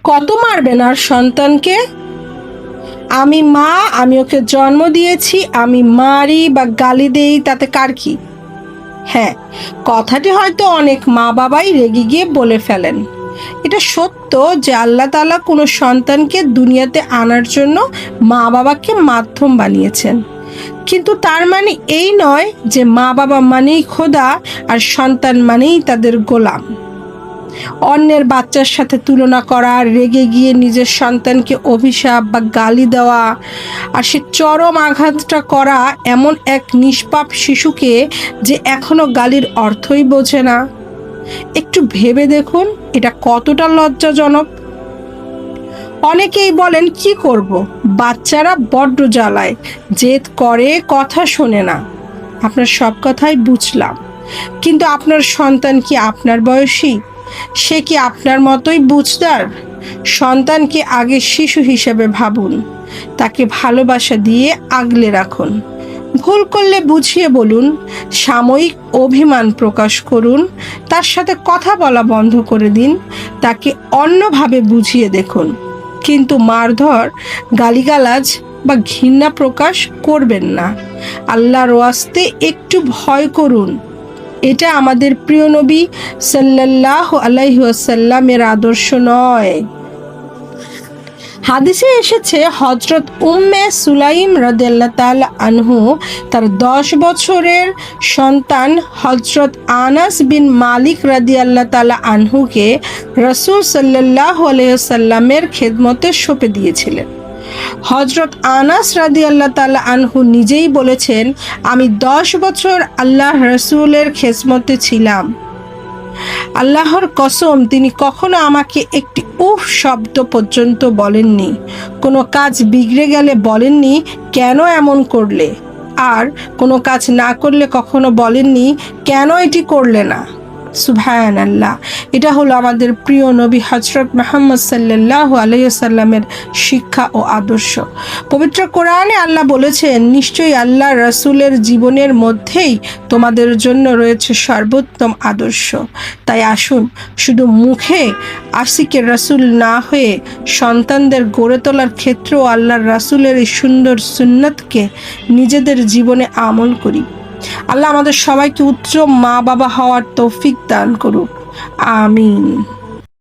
কত মারবেন আর সন্তানকে? আমি মা, আমি ওকে জন্ম দিয়েছি, আমি মারি বা গালি দেই তাতে কার কি? হ্যাঁ, কথাটি হয়তো অনেক মা বাবাই রেগে গিয়ে বলে ফেলেন। এটা সত্য যে আল্লাহ তাআলা কোনো সন্তানকে দুনিয়াতে আনার জন্য মা বাবাকে মাধ্যম বানিয়েছেন, কিন্তু তার মানে এই নয় যে মা বাবা মানেই খোদা আর সন্তান মানেই তাদের গোলাম। অন্যের বাচ্চার সাথে তুলনা করা, রেগে গিয়ে নিজের সন্তানকে অভিশাপ বা গালি দেওয়া, আর সে চরম আঘাতটা করা এমন এক নিষ্পাপ শিশুকে যে এখনো গালির অর্থই বোঝে না। একটু ভেবে দেখুন এটা কতটা লজ্জাজনক। অনেকেই বলেন কি করব, বাচ্চারা বড্ড জ্বালায়, জেদ করে, কথা শোনে না। আপনার সব কথাই বুঝলাম, কিন্তু আপনার সন্তান কি আপনার বয়সী? সে কি আপনার মতোই বুঝদার? সন্তানকে আগে শিশু হিসেবে ভাবুন, তাকে ভালোবাসা দিয়ে আগলে রাখুন। ভুল করলে বুঝিয়ে বলুন, সাময়িক অভিমান প্রকাশ করুন, তার সাথে কথা বলা বন্ধ করে দিন, তাকে অন্যভাবে বুঝিয়ে দেখুন, কিন্তু মারধর, গালিগালাজ বা ঘৃণা প্রকাশ করবেন না। আল্লাহর ওয়াস্তে একটু ভয় করুন। এটা আমাদের প্রিয় নবী সাল্লাল্লাহু আলাইহি ওয়াসাল্লামের আদর্শ নয়। হাদিসে এসেছে হযরত উম্মে সুলাইম রাদিয়াল্লাহু তাআলা আনহু তার 10 বছরের সন্তান হযরত আনাস বিন মালিক রাদিয়াল্লাহু তাআলা আনহুকে রাসূল সাল্লাল্লাহু আলাইহি ওয়াসাল্লামের খেদমতে সঁপে দিয়েছিলেন। হযরত আনাস রাদিয়াল্লাহু তাআলা আনহু নিজেই বলেছেন, আমি 10 বছর আল্লাহ রাসূলের খেদমতে ছিলাম। আল্লাহর কসম, তিনি কখনো আমাকে একটি উফ শব্দ পর্যন্ত বলেননি। কোনো কাজ বিগড়ে গেলে বলেননি কেন এমন করলে, আর কোনো কাজ না করলে কখনো বলেননি কেন এটি করলে না। সুবহানাল্লাহ। এটা হলো আমাদের প্রিয় নবী হযরত মুহাম্মদ সাল্লাল্লাহু আলাইহি ওয়াসাল্লামের শিক্ষা ও আদর্শ। পবিত্র কোরআনে আল্লাহ বলেছেন, নিশ্চয়ই আল্লাহ রাসূলের জীবনের মধ্যেই তোমাদের জন্য রয়েছে সর্বোত্তম আদর্শ। তাই আসুন, শুধু মুখে আশিকে রাসূল না হয়ে সন্তানদের গড়ে তোলার ক্ষেত্রেও আল্লাহর রাসূলের এই সুন্দর সুন্নাতকে নিজেদের জীবনে আমল করি। আল্লাহ আমাদের সবাইকে উত্তম মা বাবা হওয়ার তৌফিক দান করুক। আমিন।